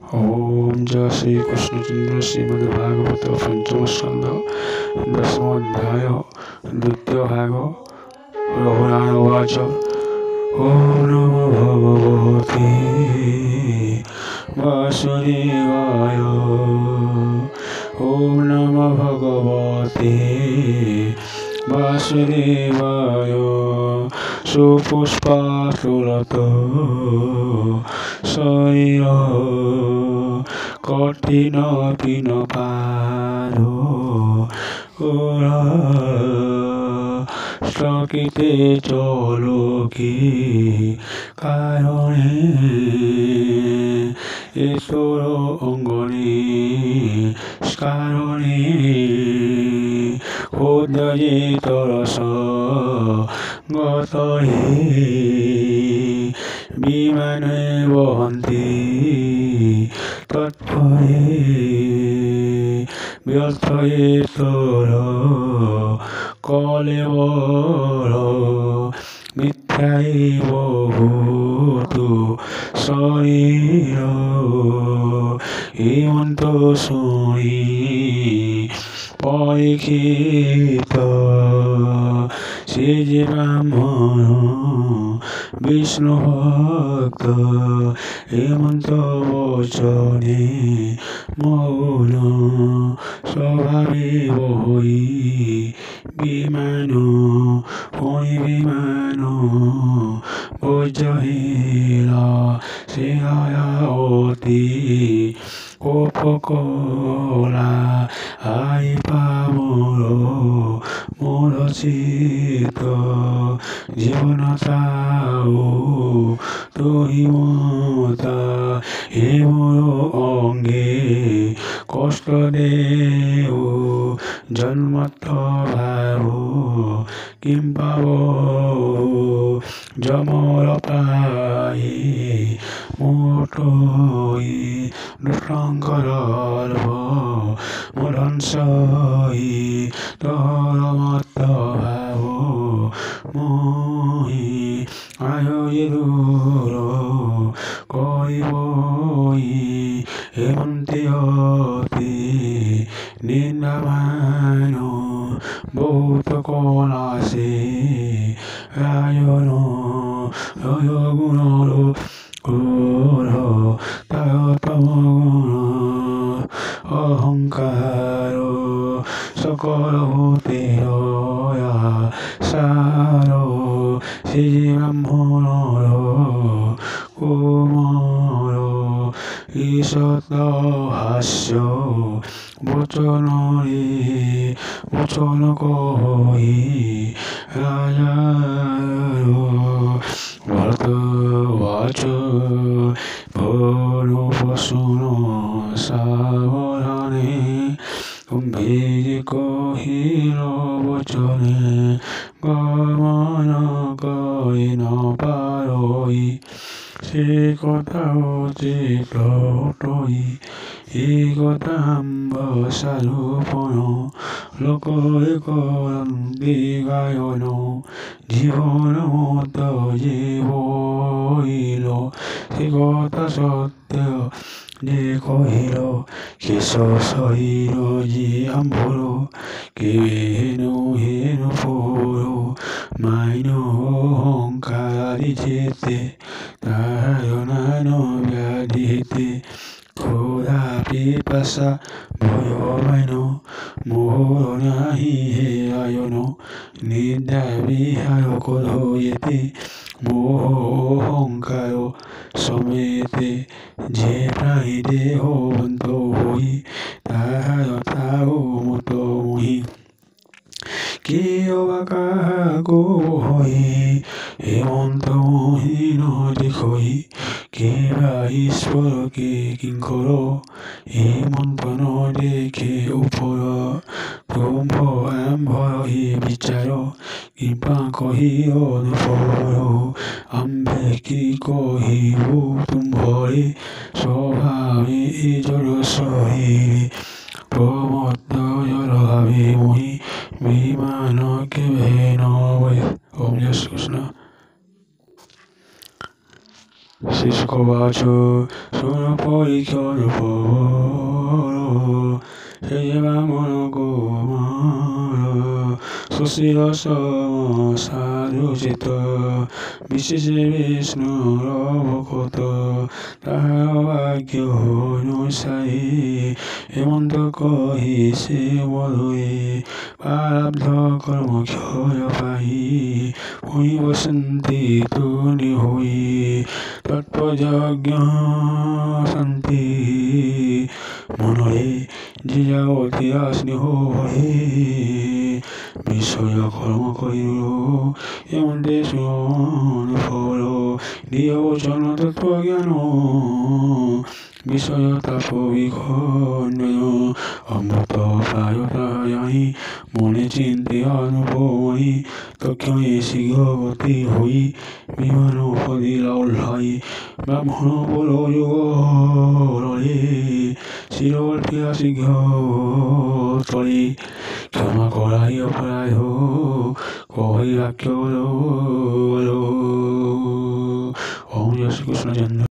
ओम जय श्री कृष्णचंद्र श्रीमद्भागवत पंचम स्कंध दशमोध्याय द्वितीय भाग रघुनाथ उवाच ओम नमो भगवते वासुदेवाय ओम नमो भगवते वासुदेवाय सुपुष्पासुरतो शरीर कठिन पिनपारो স্থকিতে চলোকি কারণে ঈশ্বর অঙ্গনে কারণে উদয়ে তরস গতহে বিমানে বহন্তি তৎপরে ব্যর্থয়ে তোর কলেবর মিথ্যাই বহুতু শরীর হেমন্ত শুনি পরীক্ষিত সে যে ব্রাহ্মণ বিষ্ণু ভক্ত হেমন্ত বচনে মৌন স্বভাবে বহি বিমান ফণি বিমান বজ্রহীরা সে অতি উপকলা আই পামর মোর চিত জীবনতাও তুহি মতা হে মোর অঙ্গে কষ্ট দেও জন্মত ভাব কিম পাব যমর পাই মোটই দুঃসংকর মধংসই তরমত ভাব মোহি আয়োদূর করিবই হেমন্তিয়তি নিন্দামান বহুত কলাসে রায়ন রয়গুণর ক্রোধ তায়তমগুণ অহংকার সকল ভূতের সার শ্রী ব্রাহ্মণর কুমার ঈশত হাস্য বচনরে বচন কহি রাজার ভরতবাচ ভরপশুন সাবধানে কুম্ভীর কহিল বচনে গমন করি ন পারই সে কথা উচিত তৈ এই কথা সারূপণ লোকে করন্তি গায়ন জীবন মত জীবইল সে কথা সত্য যে কহিল কেশ শরীর যে আম্ভর কে হেনু হেনু পুর মাইন অহংকারি যেতে তারণান ব্যাধিতে ক্ষুধা পিপাসা ভয় মাইন মোহর নাহি হে আয়ন নিদ্রা বিহার কলয়েতে মোহ অহংকার সমেতে যে প্রাণী দেহবন্ত হই তাহার তাও মত মহি কে অবা কাহাকো হই হেমন্ত মহিন দেখই কে বা ঈশ্বরকে কিঙ্কর হেমন্ত ন দেখে উপর ব্রহ্ম আম্ভর হি বিচার কৃপা কহি অনুপর আম্ভে কি কহিব তুম্ভরে স্বভাবে জড় শরীরে প্রমোদয় ভাবে মহি বিমান কেবে নয়। ওম জয় Shri Krishna. Siscovacho, sono poi chiodo povero, se llevamos como Susilo so sadhucito, Vishise Vishnu Robokoto, Tahavagyo Nusai, Emondoko Hisi Wadui, Parabdha Karma Kyoya Pai, Hui Vasanti Tuni Hui, Tatpajagya Santi, Monore, Jijavati Asni Hui, Misoya Karma Kairu, Yamandesu Foro, Dio Jana Tatvagyano, Misoya Tapo Vikhono, Amrita Prayota Yahi, Mone Chinti Anupoi, Tokyo Isigavati Hui, Vimano Padila Ulhai, Brahmano Polo Yugoroli, Sirolti Asigatori, Kama Korai Oparayo, Kohira Kyoro, Om Yasukusna Janda.